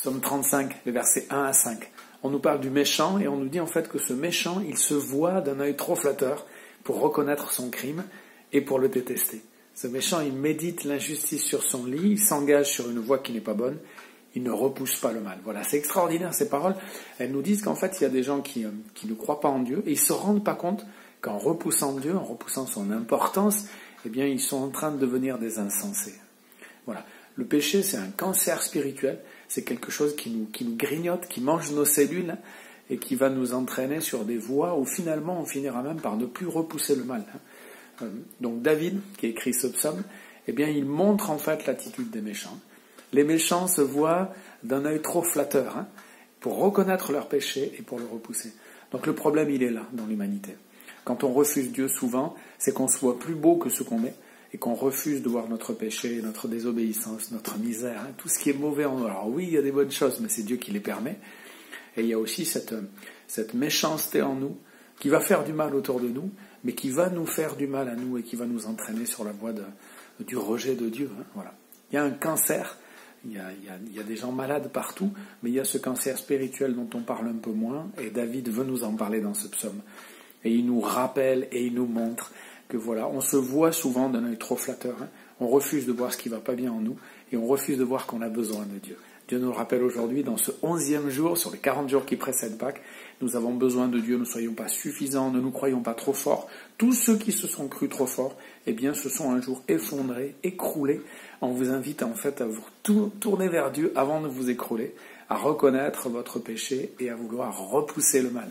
Psaume 35, les versets 1 à 5. On nous parle du méchant et on nous dit en fait que ce méchant, il se voit d'un œil trop flatteur pour reconnaître son crime et pour le détester. Ce méchant, il médite l'injustice sur son lit, il s'engage sur une voie qui n'est pas bonne, il ne repousse pas le mal. Voilà, c'est extraordinaire ces paroles. Elles nous disent qu'en fait, il y a des gens qui ne croient pas en Dieu et ils ne se rendent pas compte qu'en repoussant Dieu, en repoussant son importance, eh bien, ils sont en train de devenir des insensés. Voilà. Le péché, c'est un cancer spirituel, c'est quelque chose qui nous grignote, qui mange nos cellules et qui va nous entraîner sur des voies où finalement on finira même par ne plus repousser le mal. Donc David, qui écrit ce psaume, eh bien, il montre en fait l'attitude des méchants. Les méchants se voient d'un œil trop flatteur pour reconnaître leur péché et pour le repousser. Donc le problème, il est là, dans l'humanité. Quand on refuse Dieu souvent, c'est qu'on se voit plus beau que ce qu'on est et qu'on refuse de voir notre péché, notre désobéissance, notre misère, tout ce qui est mauvais en nous. Alors oui, il y a des bonnes choses, mais c'est Dieu qui les permet. Et il y a aussi cette méchanceté en nous qui va faire du mal autour de nous, mais qui va nous faire du mal à nous et qui va nous entraîner sur la voie du rejet de Dieu. Voilà. Il y a un cancer, il y a des gens malades partout, mais il y a ce cancer spirituel dont on parle un peu moins, et David veut nous en parler dans ce psaume. Et il nous rappelle et il nous montre que voilà, on se voit souvent d'un œil trop flatteur. On refuse de voir ce qui ne va pas bien en nous, et on refuse de voir qu'on a besoin de Dieu. Dieu nous le rappelle aujourd'hui, dans ce 11e jour, sur les 40 jours qui précèdent Pâques, nous avons besoin de Dieu, ne soyons pas suffisants, ne nous croyons pas trop forts. Tous ceux qui se sont crus trop forts, eh bien, se sont un jour effondrés, écroulés. On vous invite en fait à vous tourner vers Dieu avant de vous écrouler, à reconnaître votre péché et à vouloir repousser le mal.